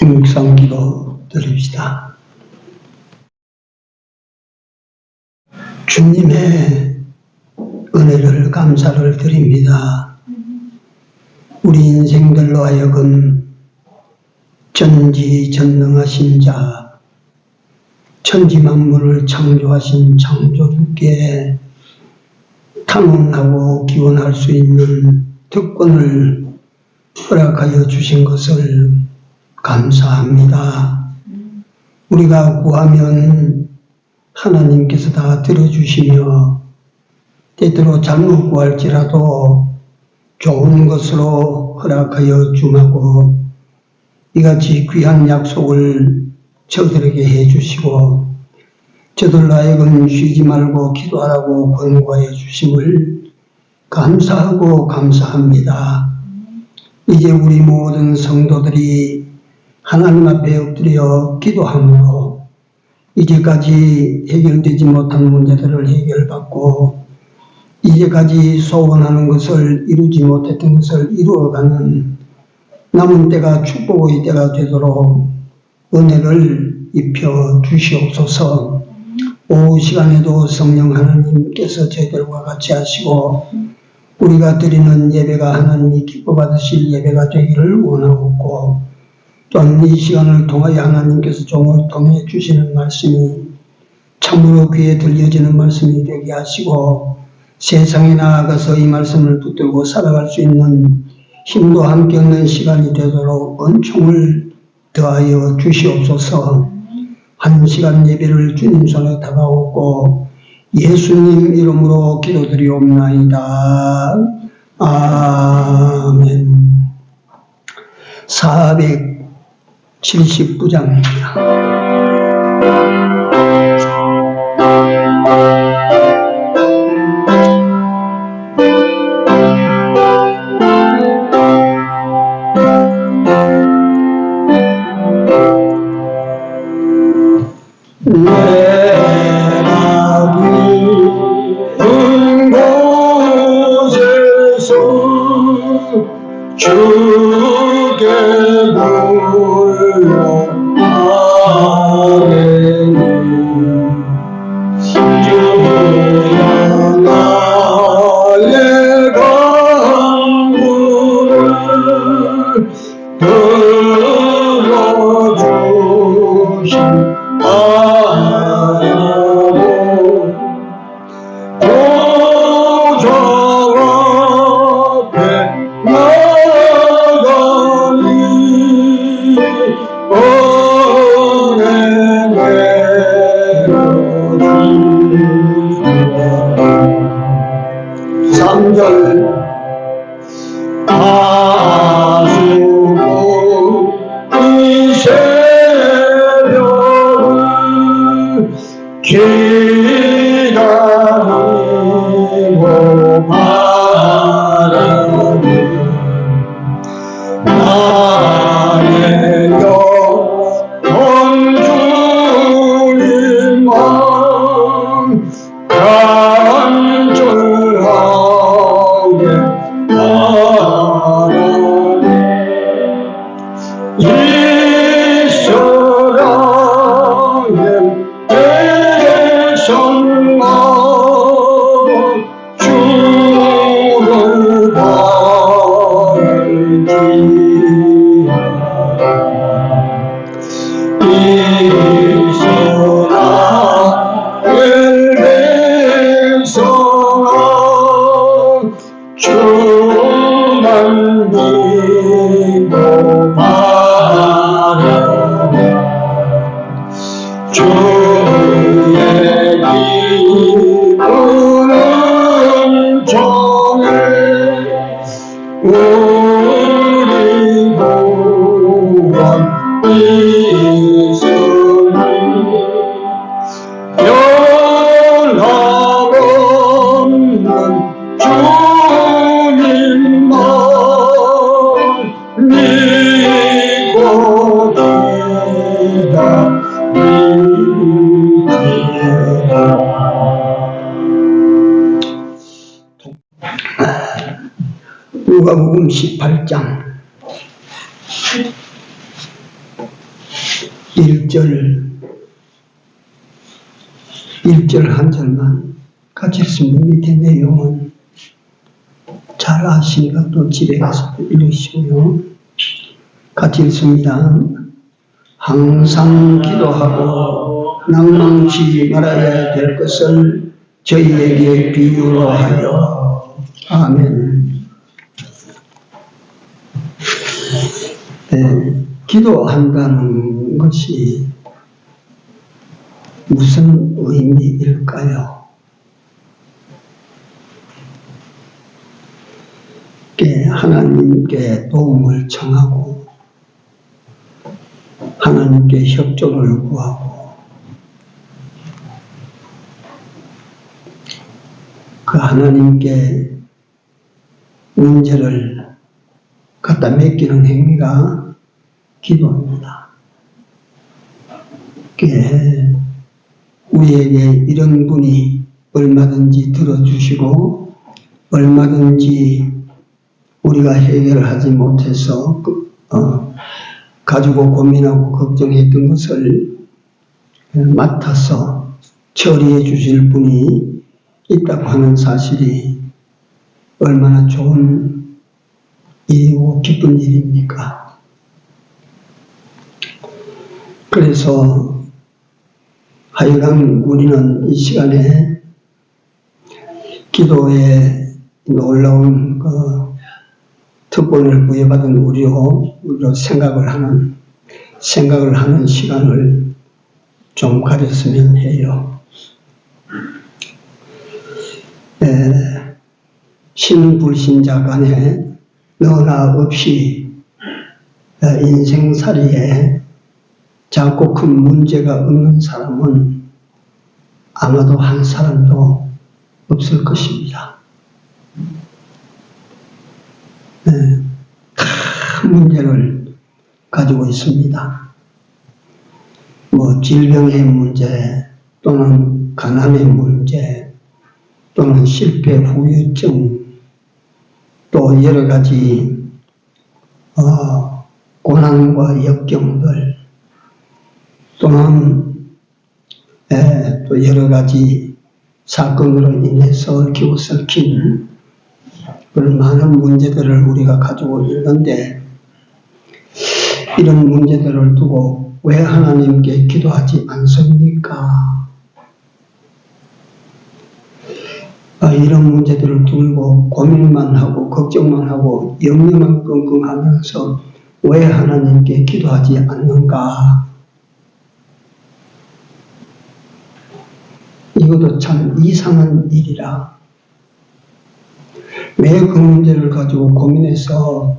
묵상 기도 드립시다. 주님의 은혜를 감사를 드립니다. 우리 인생들로 하여금 전지전능하신 자, 천지만물을 창조하신 창조주께 탐험하고 기원할 수 있는 특권을 허락하여 주신 것을 감사합니다. 우리가 구하면 하나님께서 다 들어주시며 때때로 잘못 구할지라도 좋은 것으로 허락하여 주마고 이같이 귀한 약속을 저들에게 해주시고 저들로 하여금 쉬지 말고 기도하라고 권고하여 주심을 감사하고 감사합니다. 이제 우리 모든 성도들이 하나님 앞에 엎드려 기도함으로 이제까지 해결되지 못한 문제들을 해결받고 이제까지 소원하는 것을 이루지 못했던 것을 이루어가는 남은 때가 축복의 때가 되도록 은혜를 입혀 주시옵소서. 오후 시간에도 성령 하나님께서 저희들과 같이 하시고 우리가 드리는 예배가 하나님이 기뻐 받으실 예배가 되기를 원하옵고 또한 이 시간을 통하여 하나님께서 종을 통해 주시는 말씀이 참으로 귀에 들려지는 말씀이 되게 하시고 세상에 나아가서 이 말씀을 붙들고 살아갈 수 있는 힘도 함께 얻는 시간이 되도록 은총을 더하여 주시옵소서. 한 시간 예배를 주님 손에 다가오고 예수님 이름으로 기도드리옵나이다. 아멘. 479장입니다. 누가복음 18장 1절 한 절만 같이 읽습니다. 밑에 내용은 잘 아시니까 또 집에 가서 읽으시고요. 같이 읽습니다. 항상 기도하고 낭망치 말아야 될 것을 저희에게 비유로 하여. 아멘. 네, 기도한다는 것이 무슨 의미일까요? 하나님께 도움을 청하고 하나님께 협조를 구하고 그 하나님께 문제를 갖다 맡기는 행위가 기도입니다. 우리에게 이런 분이 얼마든지 들어주시고 얼마든지 우리가 해결하지 못해서 가지고 고민하고 걱정했던 것을 맡아서 처리해 주실 분이 있다고 하는 사실이 얼마나 좋은 일이고 기쁜 일입니까? 그래서 하여간 우리는 이 시간에 기도에 놀라운 특권을 부여받은 우리로 생각을 하는 시간을 좀 가졌으면 해요. 신불신자 간에 너나 없이 인생살이에 작고 큰 문제가 없는 사람은 아마도 한 사람도 없을 것입니다. 큰 문제를 가지고 있습니다. 질병의 문제, 또는 가난의 문제, 또는 실패 후유증, 또 여러 가지 고난과 역경들, 또는 또 여러 가지 사건으로 인해서 기웃섞인 그런 많은 문제들을 우리가 가지고 있는데, 이런 문제들을 두고 왜 하나님께 기도하지 않습니까? 이런 문제들을 두고 고민만 하고 걱정만 하고 염려만 끙끙하면서 왜 하나님께 기도하지 않는가? 이것도 참 이상한 일이라. 왜 그 문제를 가지고 고민해서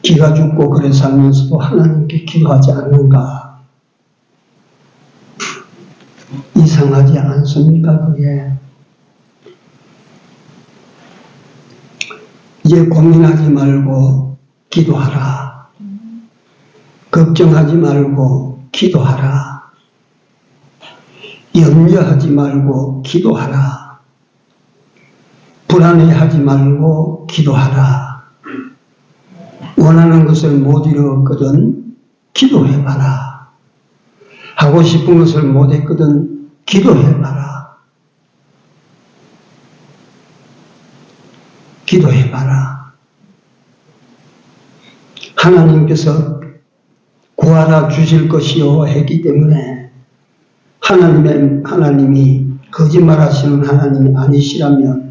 기가 죽고 그래 살면서도 하나님께 기도하지 않는가? 이상하지 않습니까, 그게? 이제 고민하지 말고 기도하라. 걱정하지 말고 기도하라. 염려하지 말고 기도하라. 불안해하지 말고 기도하라. 원하는 것을 못 이루었거든 기도해봐라. 하고 싶은 것을 못했거든 기도해봐라. 기도해봐라. 하나님께서 구하라 주실 것이요 했기 때문에 하나님이 거짓말하시는 하나님이 아니시라면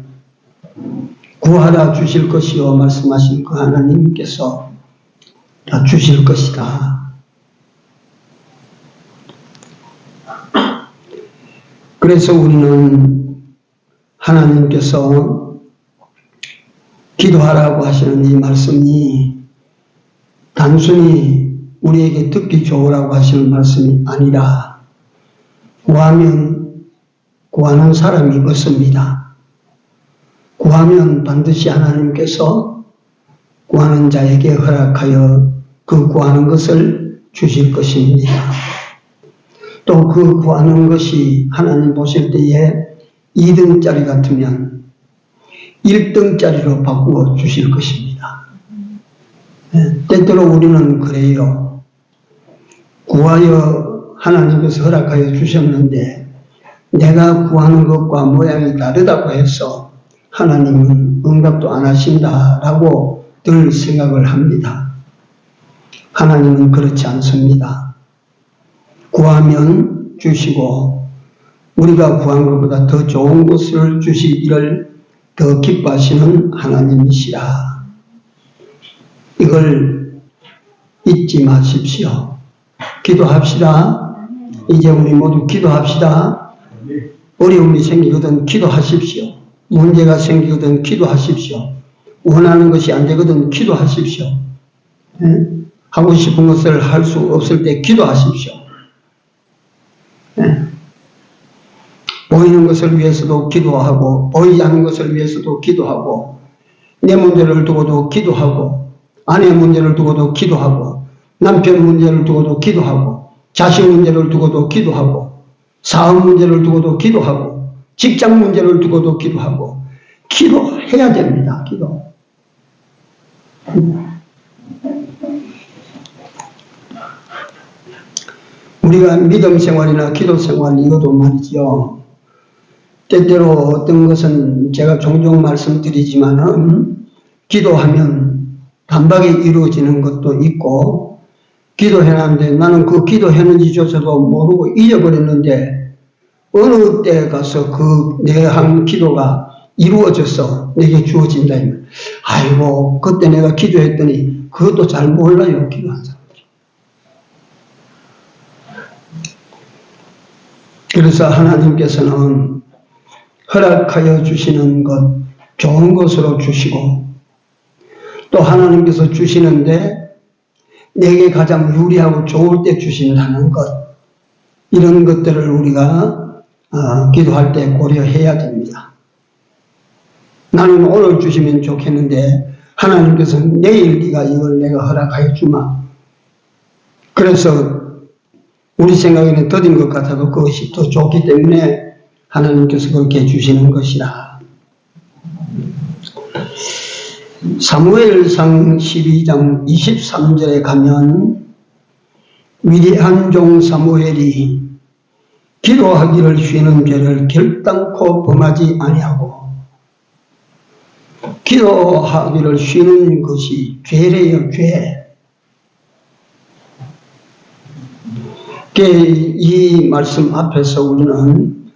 구하라 주실 것이요 말씀하신 그 하나님께서 다 주실 것이다. 그래서 우리는 하나님께서 기도하라고 하시는 이 말씀이 단순히 우리에게 듣기 좋으라고 하시는 말씀이 아니라 구하면 구하는 사람이 없습니다. 구하면 반드시 하나님께서 구하는 자에게 허락하여 그 구하는 것을 주실 것입니다. 또 그 구하는 것이 하나님 보실 때에 2등짜리 같으면 1등짜리로 바꾸어 주실 것입니다. 때때로 우리는 그래요. 구하여 하나님께서 허락하여 주셨는데 내가 구하는 것과 모양이 다르다고 해서 하나님은 응답도 안 하신다라고 늘 생각을 합니다. 하나님은 그렇지 않습니다. 구하면 주시고 우리가 구한 것보다 더 좋은 것을 주시기를 더 기뻐하시는 하나님이시라. 이걸 잊지 마십시오. 기도합시다. 이제 우리 모두 기도합시다. 어려움이 생기거든 기도하십시오. 문제가 생기거든 기도하십시오. 원하는 것이 안 되거든 기도하십시오. 하고 싶은 것을 할 수 없을 때 기도하십시오. 보이는 것을 위해서도 기도하고 보이지 않는 것을 위해서도 기도하고 내 문제를 두고도 기도하고 아내 문제를 두고도 기도하고 남편 문제를 두고도 기도하고 자식 문제를 두고도 기도하고 사업 문제를 두고도 기도하고 직장 문제를 두고도 기도하고 기도해야 됩니다. 기도. 우리가 믿음 생활이나 기도 생활 이것도 말이죠. 때때로 어떤 것은 제가 종종 말씀드리지만은 기도하면 단박에 이루어지는 것도 있고 기도해놨는데 나는 그 기도했는지조차도 모르고 잊어버렸는데 어느 때 가서 그 내 한 기도가 이루어져서 내게 주어진다. 아이고 그때 내가 기도했더니 그것도 잘 몰라요. 기도한 사람들이. 그래서 하나님께서는 허락하여 주시는 것 좋은 것으로 주시고 또 하나님께서 주시는데 내게 가장 유리하고 좋을 때 주신다는 것 이런 것들을 우리가 기도할 때 고려해야 됩니다. 나는 오늘 주시면 좋겠는데 하나님께서 내일 네가 이걸 내가 허락하여 주마. 그래서 우리 생각에는 더딘 것 같아도 그것이 더 좋기 때문에 하나님께서 그렇게 주시는 것이라. 사무엘상 12장 23절에 가면 위대한 종 사무엘이 기도하기를 쉬는 죄를 결단코 범하지 아니하고 기도하기를 쉬는 것이 죄래요. 죄. 이 말씀 앞에서 우리는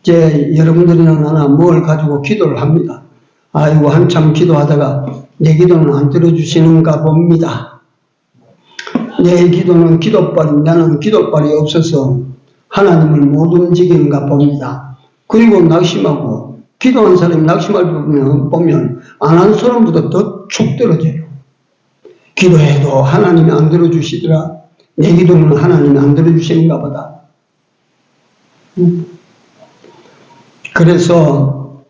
이제 여러분들이나 나나 뭘 가지고 기도를 합니다. 아이고 한참 기도하다가 내 기도는 안 들어주시는가 봅니다. 내 기도는 기도빨이 나는 기도빨이 없어서 하나님을 못 움직이는가 봅니다. 그리고 낙심하고 기도한 사람이 낙심할 보면 안 한 사람보다 더 축 떨어져요. 기도해도 하나님이 안 들어주시더라. 내 기도는 하나님이 안 들어주시는가 보다. 그래서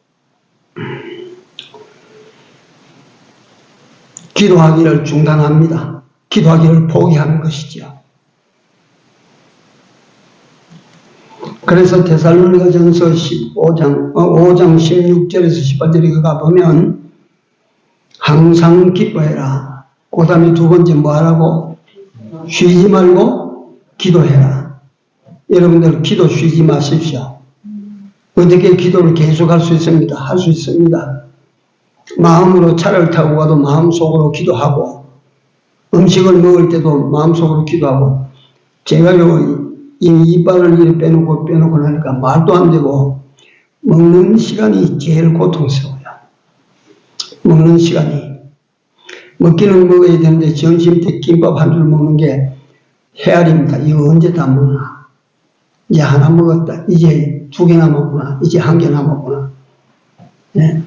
기도하기를 중단합니다. 기도하기를 포기하는 것이죠. 그래서 데살로니가전서 5장 16절에서 18절에 가보면 항상 기뻐해라. 그 다음에 두 번째 뭐 하라고? 쉬지 말고 기도해라. 여러분들 기도 쉬지 마십시오. 어떻게 기도를 계속할 수 있습니다. 할 수 있습니다. 마음으로 차를 타고 가도 마음속으로 기도하고 음식을 먹을 때도 마음속으로 기도하고 제가요 이 이빨을 이렇게 빼놓고 나니까 말도 안 되고 먹는 시간이 제일 고통스러워요. 먹는 시간이 먹기는 먹어야 되는데 점심 때 김밥 한 줄 먹는 게 헤아립니다. 이거 언제 다 먹나? 이제 하나 먹었다. 이제 두 개나 먹구나. 이제 한 개나 먹구나. 네.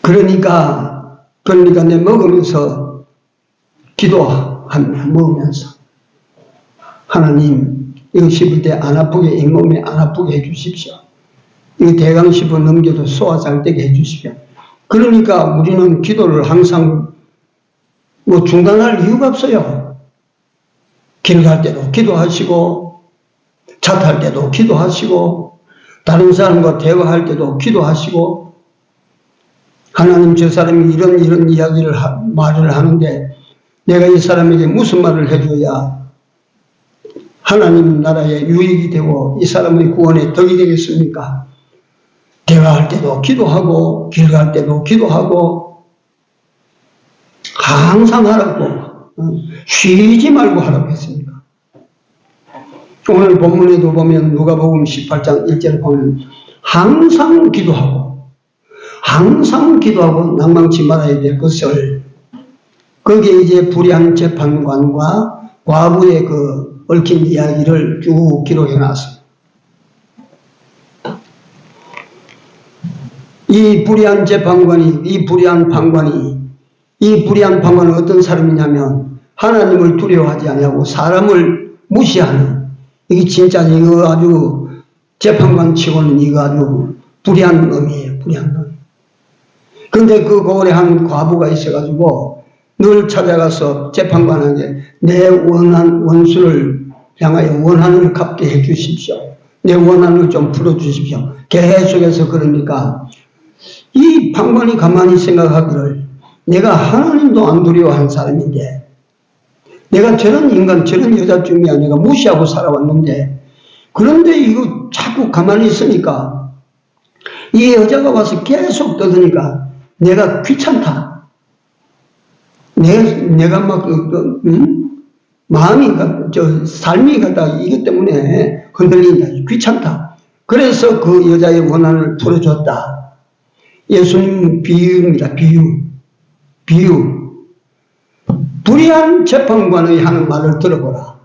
그러니까 내 먹으면서 기도하며 먹으면서 하나님 이거 씹을 때 안 아프게 이 몸에 안 아프게 해주십시오. 이거 대강 씹어 넘겨도 소화 잘 되게 해주십시오. 그러니까 우리는 기도를 항상 뭐 중단할 이유가 없어요. 길 갈 때도 기도하시고 차 탈 때도 기도하시고 다른 사람과 대화할 때도 기도하시고 하나님 저 사람이 이런 이야기를 말을 하는데 내가 이 사람에게 무슨 말을 해줘야 하나님 나라에 유익이 되고 이 사람의 구원에 덕이 되겠습니까? 대화할 때도 기도하고 길 갈 때도 기도하고 항상 하라고 쉬지 말고 하라고 했습니다. 오늘 본문에도 보면 누가복음 18장 1절에 보면 항상 기도하고 낭망치 말아야 될 것을 거기에 이제 불의한 재판관과 과부의 그 얽힌 이야기를 쭉 기록해 놨어요. 이 불의한 판관은 어떤 사람이냐면 하나님을 두려워하지 아니하고 사람을 무시하는, 이게 진짜 이거 아주 재판관 치고는 이거 아주 불의한 놈이에요. 불의한 놈. 근데 그 고을에 한 과부가 있어가지고 늘 찾아가서 재판관에게 내 원수를 향하여 원한을 갚게 해 주십시오. 내 원한을 좀 풀어 주십시오. 계속해서 그러니까 이 판관이 가만히 생각하기를 내가 하나님도 안 두려워하는 사람인데 내가 저런 인간 저런 여자쯤이야 내가 무시하고 살아왔는데 그런데 이거 자꾸 가만히 있으니까 이 여자가 와서 계속 떠드니까 내가 귀찮다. 내가 막 마음이 삶이 갖다 이것 때문에 흔들린다. 귀찮다. 그래서 그 여자의 원한을 풀어줬다. 예수님 비유입니다. 비유. 불의한 재판관의 하는 말을 들어보라.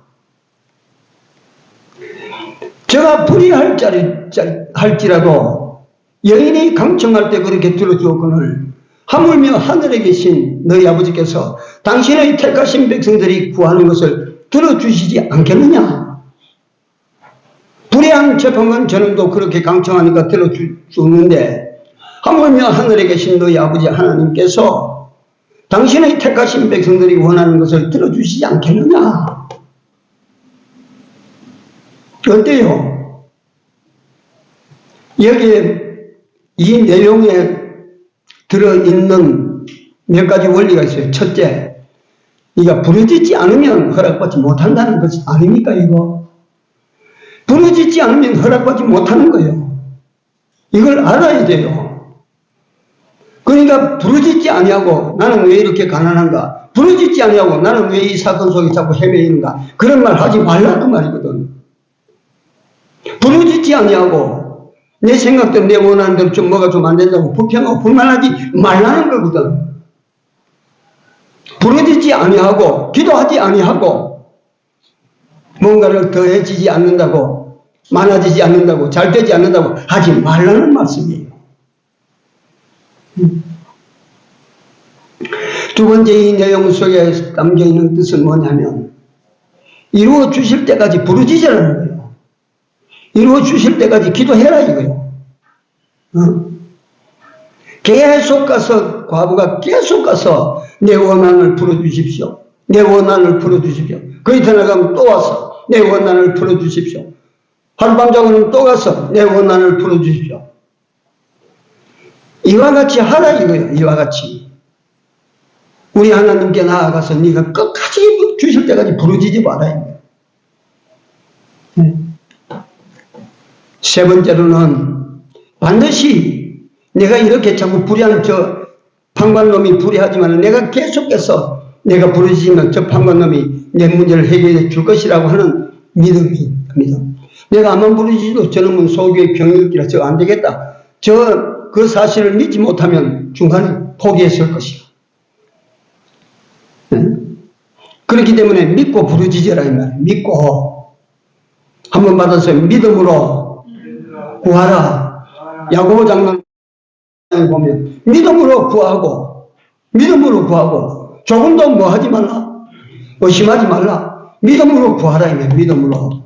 저가 불의할지라도 여인이 강청할 때 그렇게 들어주었거늘 하물며 하늘에 계신 너희 아버지께서 당신의 택하신 백성들이 구하는 것을 들어주시지 않겠느냐. 불의한 재판관 저놈도 그렇게 강청하니까 들어주는데 하물며 하늘에 계신 너희 아버지 하나님께서 당신의 택하신 백성들이 원하는 것을 들어주시지 않겠느냐. 어때요? 여기에 이 내용에 들어있는 몇 가지 원리가 있어요. 첫째, 이가 부르짖지 않으면 허락받지 못한다는 것이 아닙니까, 이거? 부르짖지 않으면 허락받지 못하는 거예요. 이걸 알아야 돼요. 그러니까 부르짖지 아니하고 나는 왜 이렇게 가난한가? 부르짖지 아니하고 나는 왜 이 사건 속에 자꾸 헤매이는가? 그런 말 하지 말라는 말이거든. 부르짖지 아니하고 내 생각대로 내 원하는 대로 좀 뭐가 좀 안 된다고 불평하고 불만하지 말라는 거거든. 부르짖지 아니하고 기도하지 아니하고 뭔가를 더해지지 않는다고 많아지지 않는다고 잘 되지 않는다고 하지 말라는 말씀이에요. 두 번째 이 내용 속에 담겨있는 뜻은 뭐냐면 이루어 주실 때까지 부르짖으라는 거예요. 이루어 주실 때까지 기도해라 이거예요. 계속 가서 과부가 계속 가서 내 원한을 풀어주십시오. 내 원한을 풀어주십시오. 그 이튿날 가면 또 와서 내 원한을 풀어주십시오. 하룻밤 자고는 또 가서 내 원한을 풀어주십시오. 이와 같이 하라 이거예요. 이와 같이. 우리 하나님께 나아가서 네가 끝까지 주실 때까지 부르짖지 마라 이거예요. 세 번째로는 반드시 내가 이렇게 자꾸 불의한 저 판관놈이 불의하지만 내가 계속해서 내가 부르짖으면 저 판관놈이 내 문제를 해결해 줄 것이라고 하는 믿음. 내가 아만 부르짖어도 저놈은 소교의 병이었기라 저 안 되겠다. 그 사실을 믿지 못하면 중간에 포기했을 것이야. 그렇기 때문에 믿고 부르짖으라 이 말이야. 믿고 한번 받아서 믿음으로 구하라. 야고보 장로에 보면 믿음으로 구하고 조금도 뭐 하지 말라. 의심하지 말라. 믿음으로 구하라. 믿음으로.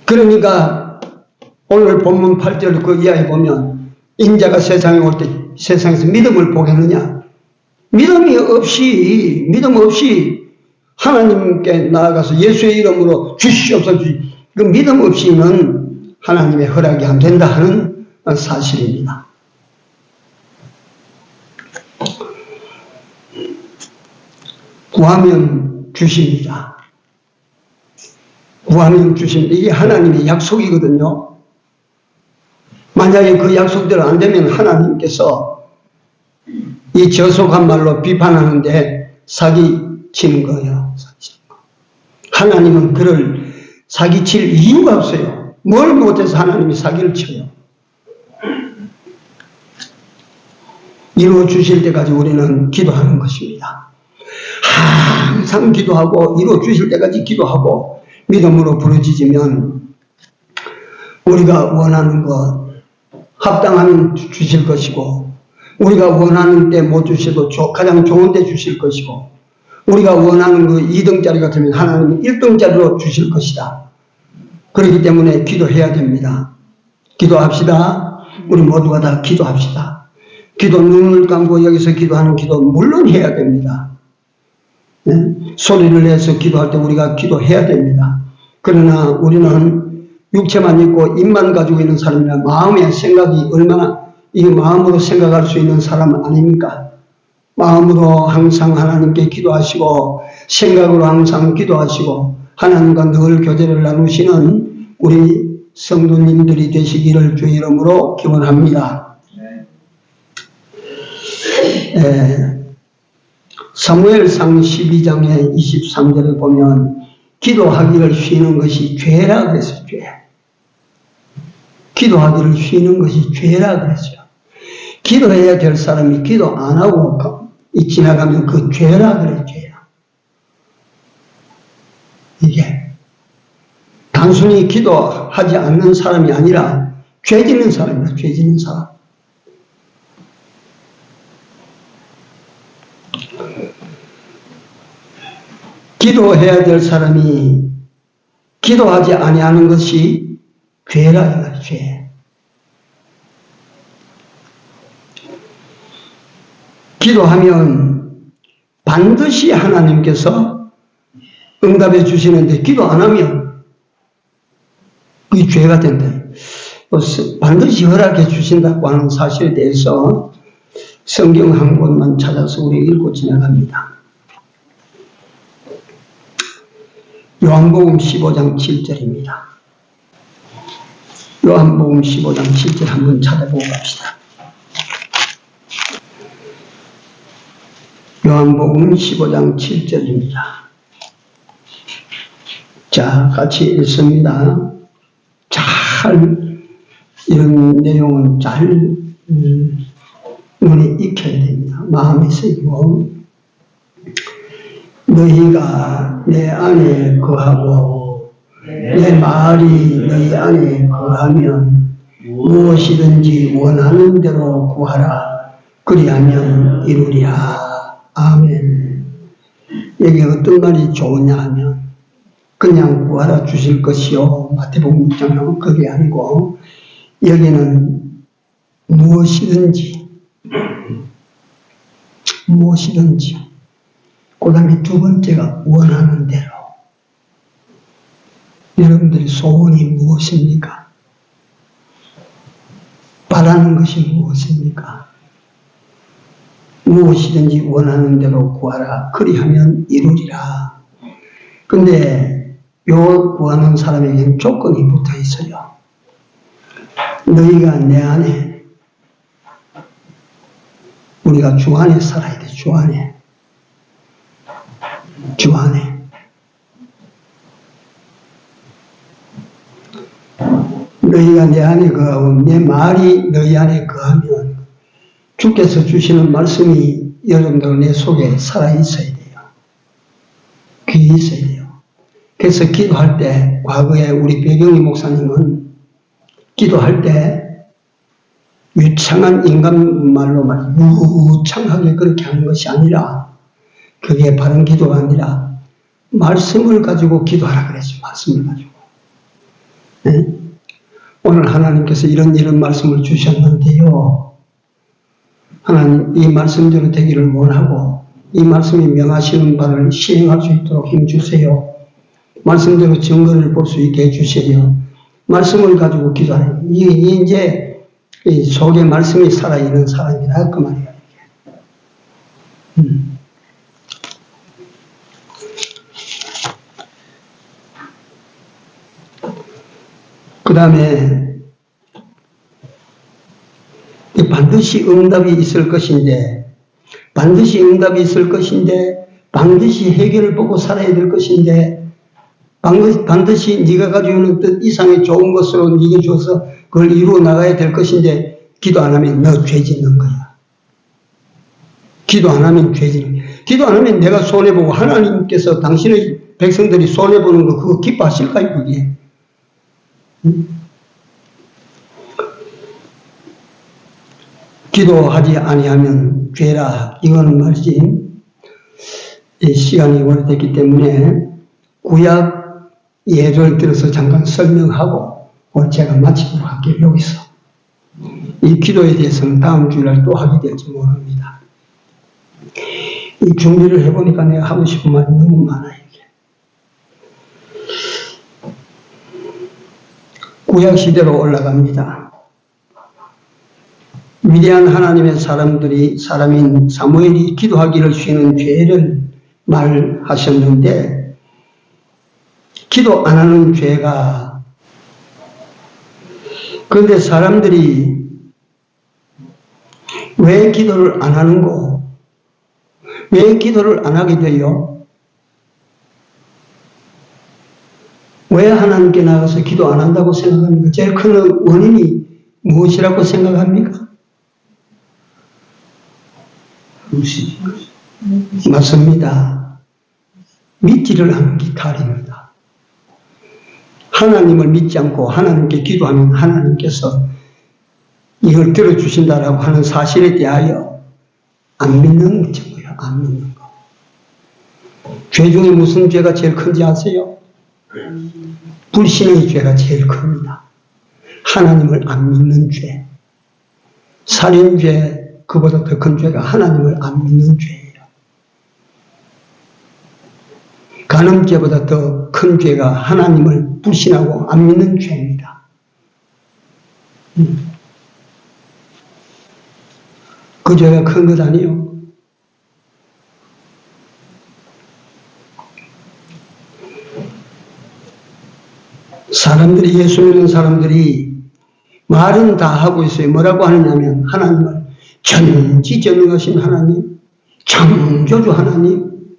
그러니까 오늘 본문 8절 그 이하에 보면 인자가 세상에 올 때 세상에서 믿음을 보겠느냐. 믿음 없이 하나님께 나아가서 예수의 이름으로 주시옵소서. 그 믿음 없이는 하나님의 허락이 안 된다 하는 사실입니다. 구하면 주십니다. 구하면 주십니다. 이게 하나님의 약속이거든요. 만약에 그 약속대로 안 되면 하나님께서 이 저속한 말로 비판하는데 사기치는 거예요. 하나님은 그를 사기칠 이유가 없어요. 뭘 못해서 하나님이 사기를 쳐요. 이루어 주실 때까지 우리는 기도하는 것입니다. 항상 기도하고 이루어 주실 때까지 기도하고 믿음으로 부르짖으면 우리가 원하는 것 합당하면 주실 것이고, 우리가 원하는 때 못 주셔도 가장 좋은 데 주실 것이고, 우리가 원하는 그 2등짜리 같으면 하나님은 1등짜리로 주실 것이다. 그렇기 때문에 기도해야 됩니다. 기도합시다. 우리 모두가 다 기도합시다. 기도 눈을 감고 여기서 기도하는 기도 물론 해야 됩니다. 네? 소리를 내서 기도할 때 우리가 기도해야 됩니다. 그러나 우리는 육체만 있고 입만 가지고 있는 사람이라 마음의 생각이 얼마나 이게 마음으로 생각할 수 있는 사람 아닙니까? 마음으로 항상 하나님께 기도하시고 생각으로 항상 기도하시고 하나님과 늘 교제를 나누시는 우리 성도님들이 되시기를 주의 이름으로 기원합니다. 사무엘상 12장의 23절에 보면 기도하기를 쉬는 것이 죄라 그랬어요. 죄. 기도하기를 쉬는 것이 죄라 그랬어요. 기도해야 될 사람이 기도 안 하고 지나가면 그 죄라 그래. 죄야. 이게 단순히 기도하지 않는 사람이 아니라 죄 짓는 사람이다. 죄 짓는 사람. 기도해야 될 사람이 기도하지 아니하는 것이 죄라 이거예요. 죄. 기도하면 반드시 하나님께서 응답해 주시는데 기도 안 하면 그게 죄가 된다. 반드시 허락해 주신다고 하는 사실에 대해서 성경 한 곳만 찾아서 우리 읽고 지나갑니다. 요한복음 15장 7절입니다. 요한복음 15장 7절 한번 찾아보고 갑시다. 요한복음 15장 7절입니다. 자, 같이 읽습니다. 잘, 이런 내용은 잘 눈에 익혀야 됩니다. 마음에 새기고, 너희가 내 안에 거하고 내 말이 너희 안에 거하면 무엇이든지 원하는 대로 구하라. 그리하면 이루리라. 아멘. 여기 어떤 말이 좋으냐 하면 그냥 구하라 주실 것이요. 마태복음 6장은 그게 아니고 여기는 무엇이든지 그 다음에 두 번째가 원하는 대로. 여러분들의 소원이 무엇입니까? 바라는 것이 무엇입니까? 무엇이든지 원하는 대로 구하라. 그리하면 이루리라. 근데 요 구하는 사람에게는 조건이 붙어 있어요. 너희가 내 안에, 우리가 주 안에 살아야 돼. 주 안에. 주 안에. 너희가 내 안에 거하고 내 말이 너희 안에 거하면 주께서 주시는 말씀이 여러분들 내 속에 살아있어야 돼요. 귀에 있어야 돼요. 그래서 기도할 때, 과거에 우리 배경희 목사님은 기도할 때 유창한 인간 말로 유창하게 그렇게 하는 것이 아니라, 그게 바른 기도가 아니라 말씀을 가지고 기도하라 그랬죠. 말씀을 가지고. 네? 오늘 하나님께서 이런 말씀을 주셨는데요. 하나님 이 말씀대로 되기를 원하고 이 말씀이 명하시는 바를 시행할 수 있도록 힘주세요. 말씀대로 증거를 볼 수 있게 해주세요. 말씀을 가지고 기도하라. 이제 이 속에 말씀이 살아있는 사람이라 그 말이에요. 그 다음에 반드시 응답이 있을 것인데, 반드시 응답이 있을 것인데, 반드시 해결을 보고 살아야 될 것인데, 반드시 네가 가지고 있는 뜻 이상의 좋은 것으로 네게 줘서 그걸 이루어 나가야 될 것인데, 기도 안 하면 너 죄 짓는 거야. 기도 안 하면 죄 짓는 거야. 기도 안 하면 내가 손해보고 하나님께서 당신의 백성들이 손해보는 거 그거 기뻐하실까요, 그게? 기도하지 아니하면 죄라. 이거는 말이지. 시간이 오래됐기 때문에 구약 예를 들어서 잠깐 설명하고 오늘 제가 마치도록 할게요. 여기서. 이 기도에 대해서는 다음 주일날 또 하게 될지 모릅니다. 이 준비를 해보니까 내가 하고 싶은 말이 너무 많아요. 구약 시대로 올라갑니다. 위대한 하나님의 사람인 사무엘이 기도하기를 쉬는 죄를 말하셨는데, 기도 안 하는 죄가, 그런데 사람들이 왜 기도를 안 하는 거? 왜 기도를 안 하게 돼요? 왜 하나님께 나가서 기도 안 한다고 생각합니까? 제일 큰 원인이 무엇이라고 생각합니까? 무시. 맞습니다. 믿지를 않은 기탈입니다. 하나님을 믿지 않고 하나님께 기도하면 하나님께서 이걸 들어주신다라고 하는 사실에 대하여 안 믿는 거죠. 안 믿는 거. 죄 중에 무슨 죄가 제일 큰지 아세요? 불신의 죄가 제일 큽니다. 하나님을 안 믿는 죄. 살인죄, 그보다 더 큰 죄가 하나님을 안 믿는 죄예요. 간음죄보다 더 큰 죄가 하나님을 불신하고 안 믿는 죄입니다. 그 죄가 큰 것 아니에요. 사람들이, 예수 믿는 사람들이 말은 다 하고 있어요. 뭐라고 하느냐면 하나님을 전지전능하신 하나님, 창조주 하나님,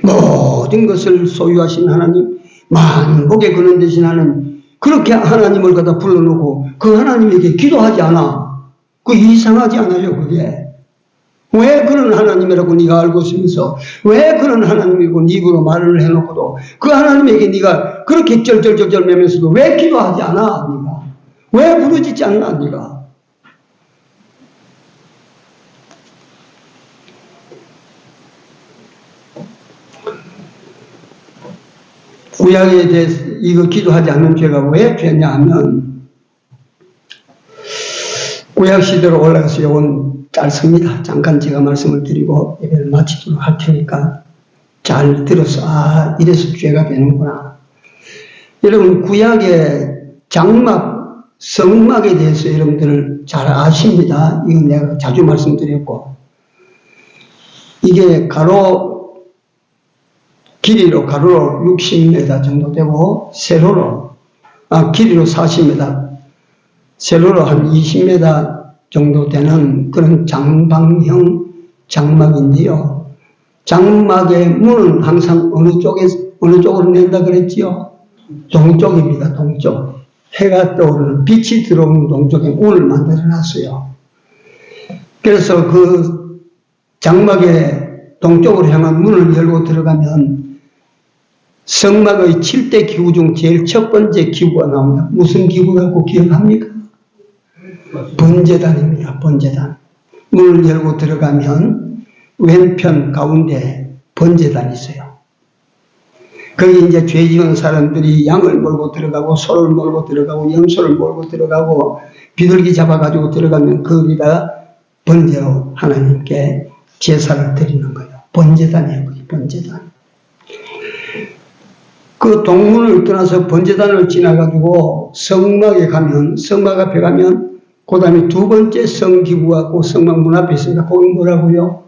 모든 것을 소유하신 하나님, 만복의 근원 되신 하나님, 그렇게 하나님을 갖다 불러놓고 그 하나님에게 기도하지 않아. 그 이상하지 않아요, 그게. 왜 그런 하나님이라고 네가 알고 있으면서 왜 그런 하나님이고 네 입으로 말을 해놓고도 그 하나님에게 네가 그렇게 쩔쩔쩔쩔 매면서도 왜 기도하지 않아, 네가? 왜 부르짖지 않나, 네가? 구약에 대해서 이거 기도하지 않는 죄가 왜 죄냐 하면, 구약 시대로 올라가서 이건 짧습니다. 잠깐 제가 말씀을 드리고 예배를 마치도록 할 테니까 잘 들어서, 아, 이래서 죄가 되는구나. 여러분, 구약의 장막, 성막에 대해서 여러분들 잘 아십니다. 이건 내가 자주 말씀드렸고, 이게 길이로 가로로 60m 정도 되고, 세로로, 길이로 40m, 세로로 한 20m 정도 되는 그런 장방형 장막인데요. 장막의 문은 항상 어느 쪽으로 낸다 그랬지요? 동쪽입니다, 동쪽. 해가 떠오르는 빛이 들어오는 동쪽에 문을 만들어 놨어요. 그래서 그 장막의 동쪽으로 향한 문을 열고 들어가면 성막의 7대 기구 중 제일 첫 번째 기구가 나옵니다. 무슨 기구라고 기억합니까? 번제단입니다. 번제단. 문을 열고 들어가면 왼편 가운데 번제단이 있어요. 거기 이제 죄 지은 사람들이 양을 몰고 들어가고 소를 몰고 들어가고 염소를 몰고 들어가고 비둘기 잡아가지고 들어가면 거기다가 번제로 하나님께 제사를 드리는 거예요. 번제단이에요. 번제단. 그 동문을 떠나서 번제단을 지나가지고 성막 앞에 가면 그 다음에 두 번째 성기구가 그 성막 문 앞에 있습니다. 거기 뭐라고요?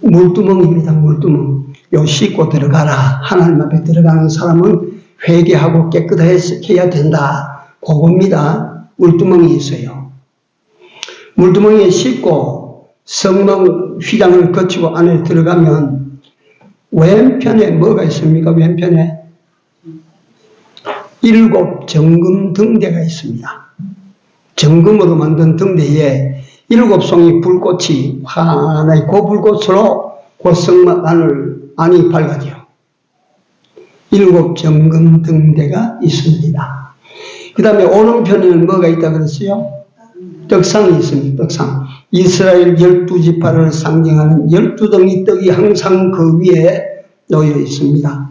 물두멍입니다. 물두멍. 요 씻고 들어가라. 하나님 앞에 들어가는 사람은 회개하고 깨끗해야 된다. 그겁니다. 물두멍이 있어요. 물두멍에 싣고 성막 휘장을 거치고 안에 들어가면 왼편에 뭐가 있습니까? 왼편에 7 정금 등대가 있습니다. 정금으로 만든 등대에 7송이 불꽃이 환하게 그 불꽃으로 그 성막 안이 밝아져요. 7 정금 등대가 있습니다. 그 다음에 오른편에는 뭐가 있다 그랬어요? 떡상이 있습니다. 떡상. 이스라엘 12지파를 상징하는 12덩이 떡이 항상 그 위에 놓여 있습니다.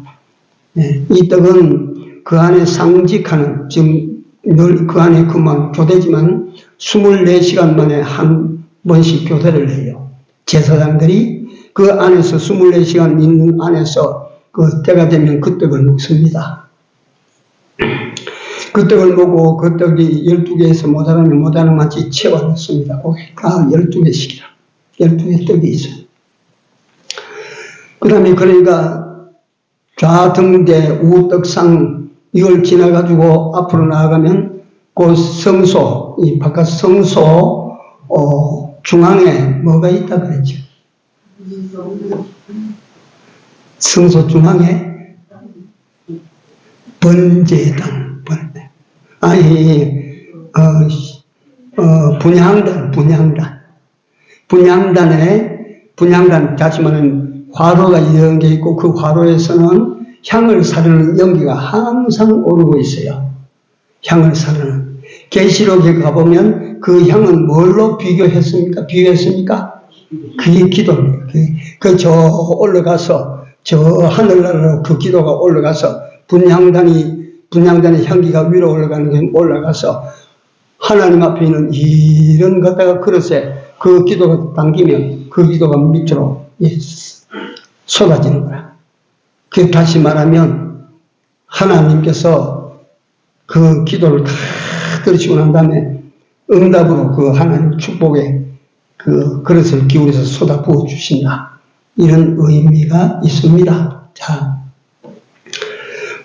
네, 이 떡은 그 안에 상직하는, 지금 늘 그 안에 그만 교대지만 24시간 만에 한 번씩 교대를 해요. 제사장들이 그 안에서 24시간 있는 안에서 그 때가 되면 그 떡을 먹습니다. 그 떡을 먹고 그 떡이 12개에서 모자라면 모자란 만치 채워놨습니다. 다 12개씩이라. 12개 떡이 있어요. 그 다음에 그러니까 좌등대 우떡상 이걸 지나가지고 앞으로 나아가면 그 성소, 이 바깥 성소 중앙에 뭐가 있다 그랬죠? 성소 중앙에 번제당. 분향단, 다시 말하면 화로가 이런 게 있고 그 화로에서는 향을 사르는 연기가 항상 오르고 있어요. 향을 사르는. 계시록에 가보면 그 향은 뭘로 비교했습니까? 그게 기도입니다. 저 올라가서, 저 하늘나라로 그 기도가 올라가서 분향단의 향기가 위로 올라가는 게 올라가서 하나님 앞에 있는 이런 갖다가 그릇에 그 기도가 당기면 그 기도가 밑으로 쏟아지는 거야. 그 다시 말하면 하나님께서 그 기도를 다 들으시고 난 다음에 응답으로 그 하나님 축복의 그 그릇을 기울여서 쏟아 부어 주신다. 이런 의미가 있습니다. 자,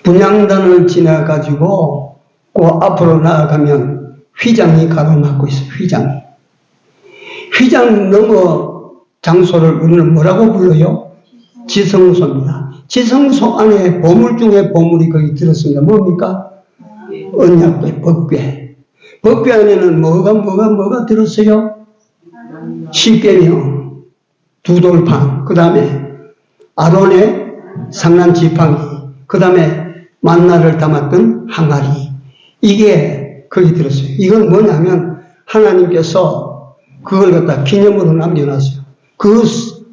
분향단을 지나가지고 그 앞으로 나아가면 휘장이 가로막고 있어요. 휘장 넘어 장소를 우리는 뭐라고 불러요? 지성소입니다. 지성소 안에 보물 중에 보물이 거기 들었습니다. 뭡니까? 언약궤, 법궤. 법궤 안에는 뭐가 들었어요? 십계명, 두 돌판, 그 다음에 아론의 상란 지팡이, 그 다음에 만나를 담았던 항아리. 이게 거기 들었어요. 이건 뭐냐면 하나님께서 그걸 갖다 기념으로 남겨놨어요. 그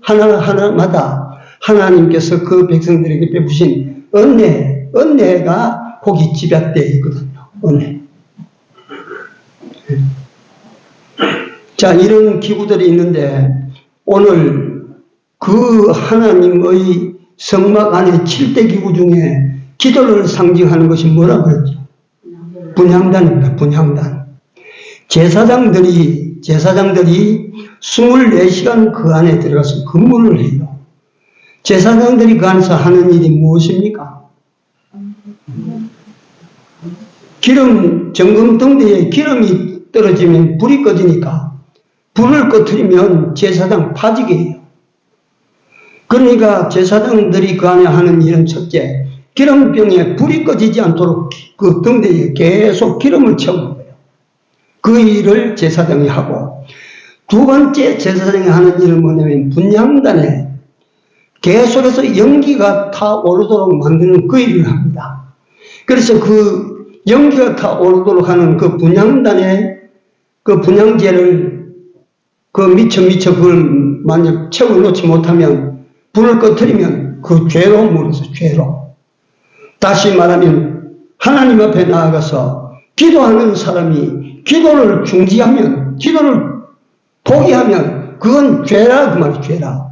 하나마다 하나님께서 그 백성들에게 베푸신 은혜가 거기 집약되어 있거든요. 은혜. 자, 이런 기구들이 있는데 오늘 그 하나님의 성막 안에 7대 기구 중에 기도를 상징하는 것이 뭐라 그랬죠? 분향단입니다. 분향단. 제사장들이 24시간 그 안에 들어가서 근무를 해요. 제사장들이 그 안에서 하는 일이 무엇입니까? 정금등대에 기름이 떨어지면 불이 꺼지니까 불을 꺼뜨리면 제사장 파지게 해요. 그러니까 제사장들이 그 안에 하는 일은 첫째, 기름병에 불이 꺼지지 않도록 그 등대에 계속 기름을 채우는 거예요. 그 일을 제사장이 하고, 두 번째 제사장이 하는 일은 뭐냐면 분향단에 계속해서 연기가 타오르도록 만드는 그 일을 합니다. 그래서 그 연기가 타오르도록 하는 그 분향단에 그 분향제를 미처 그걸 만약 채워놓지 못하면 불을 꺼뜨리면 그 죄로 물어서 죄로. 다시 말하면 하나님 앞에 나아가서 기도하는 사람이 기도를 중지하면, 기도를 포기하면 그건 죄라 그 말이 죄라.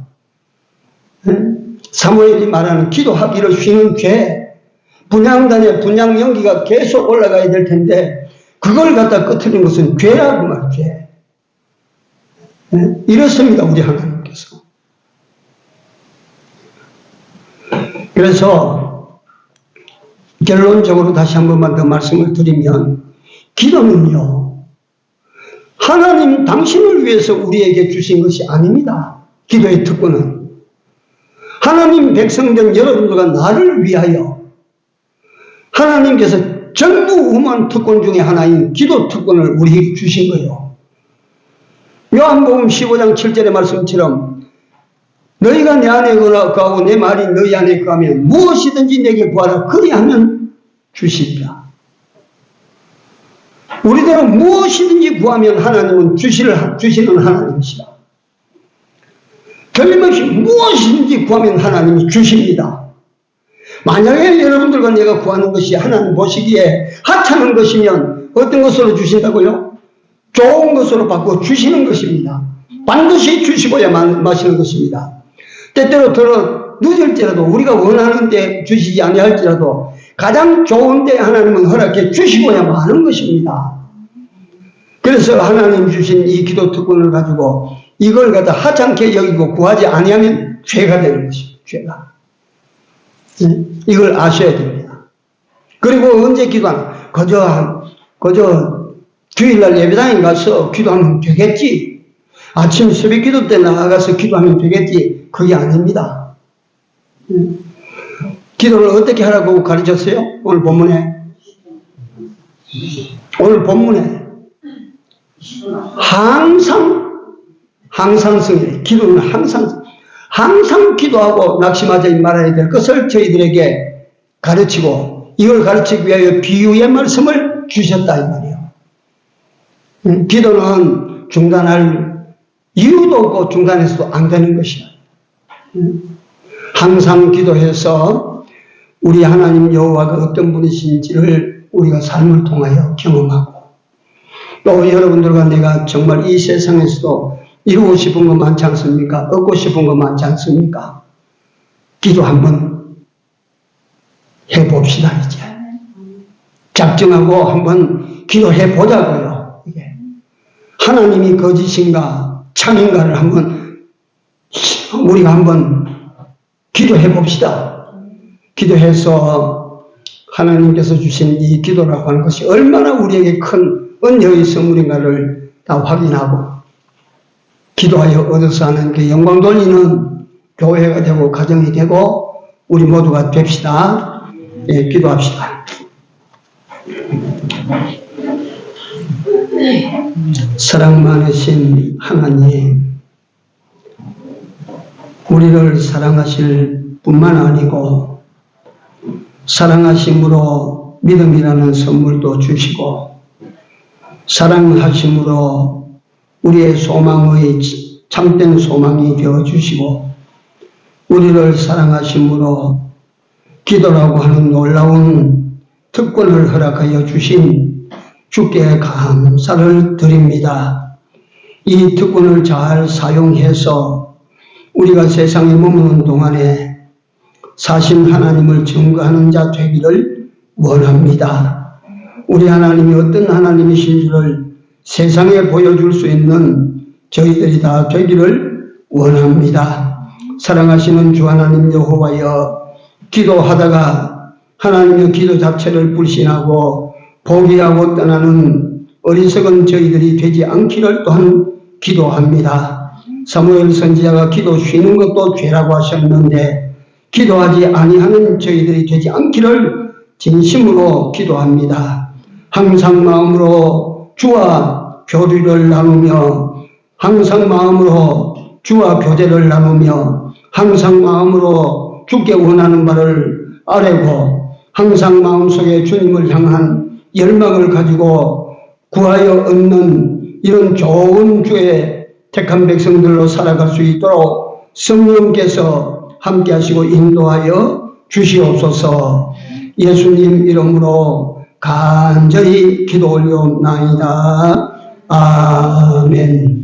사무엘이 말하는 기도하기를 쉬는 죄. 분향단에 분향 연기가 계속 올라가야 될 텐데 그걸 갖다 꺼뜨리는 것은 죄라 그 말이 죄. 이렇습니다. 우리 하나님께서. 그래서 결론적으로 다시 한 번만 더 말씀을 드리면, 기도는요, 하나님 당신을 위해서 우리에게 주신 것이 아닙니다. 기도의 특권은. 하나님 백성된 여러분들과 나를 위하여 하나님께서 전무후무한 특권 중에 하나인 기도 특권을 우리에게 주신 거예요. 요한복음 15장 7절의 말씀처럼 너희가 내 안에 거하고 내 말이 너희 안에 거하면 무엇이든지 내게 구하라 그리하면 주시리라. 우리대로 무엇이든지 구하면 하나님은 주시는 하나님이시라. 틀림없이 무엇이든지 구하면 하나님이 주십니다. 만약에 여러분들과 내가 구하는 것이 하나님 보시기에 하찮은 것이면 어떤 것으로 주신다고요? 좋은 것으로 바꿔 주시는 것입니다. 반드시 주시고야 마시는 것입니다. 때때로 더 늦을지라도 우리가 원하는 데 주시지 아니할지라도 가장 좋은 데 하나님은 허락해 주시고야 마는 것입니다. 그래서 하나님 주신 이 기도 특권을 가지고 이걸 갖다 하찮게 여기고 구하지 아니하면 죄가 되는 것입니다. 죄가. 이걸 아셔야 됩니다. 그리고 언제 기도하나? 그저 주일날 예배당에 가서 기도하면 되겠지. 아침 새벽 기도 때 나가서 기도하면 되겠지. 그게 아닙니다. 기도를 어떻게 하라고 가르쳤어요? 오늘 본문에. 항상 성이래. 기도는 항상 기도하고 낙심하지 말아야 될 것을 저희들에게 가르치고 이걸 가르치기 위하여 비유의 말씀을 주셨다 이 말이에요. 기도는 중단할 이유도 없고 중단해서도 안 되는 것이야. 항상 기도해서 우리 하나님 여호와가 어떤 분이신지를 우리가 삶을 통하여 경험하고 또 여러분들과 내가 정말 이 세상에서도 이루고 싶은 거 많지 않습니까? 얻고 싶은 거 많지 않습니까? 기도 한번 해봅시다 이제. 작정하고 한번 기도해 보자고요. 이게 하나님이 거짓인가 참인가를 한번 우리가 한번 기도해 봅시다. 기도해서 하나님께서 주신 이 기도라고 하는 것이 얼마나 우리에게 큰 은혜의 선물인가를 다 확인하고 기도하여 얻어서 하는 그 영광 돌리는 교회가 되고 가정이 되고 우리 모두가 됩시다. 예, 기도합시다. 사랑 많으신 하나님, 우리를 사랑하실 뿐만 아니고 사랑하심으로 믿음이라는 선물도 주시고 사랑하심으로 우리의 소망의 참된 소망이 되어주시고 우리를 사랑하심으로 기도라고 하는 놀라운 특권을 허락하여 주신 주께 감사를 드립니다. 이 특권을 잘 사용해서 우리가 세상에 머무는 동안에 사신 하나님을 증거하는 자 되기를 원합니다. 우리 하나님이 어떤 하나님이신 줄을 세상에 보여줄 수 있는 저희들이 다 되기를 원합니다. 사랑하시는 주 하나님 여호와여, 기도하다가 하나님의 기도 자체를 불신하고 포기하고 떠나는 어리석은 저희들이 되지 않기를 또한 기도합니다. 사무엘 선지자가 기도 쉬는 것도 죄라고 하셨는데 기도하지 아니하는 저희들이 되지 않기를 진심으로 기도합니다. 항상 마음으로 주와 교류를 나누며 항상 마음으로 주와 교제를 나누며 항상 마음으로 주께 원하는 바를 아뢰고 항상 마음속에 주님을 향한 열망을 가지고 구하여 얻는 이런 좋은 주의 택한 백성들로 살아갈 수 있도록 성령께서 함께 하시고 인도하여 주시옵소서. 예수님 이름으로 간절히 기도 올려옵나이다. 아멘.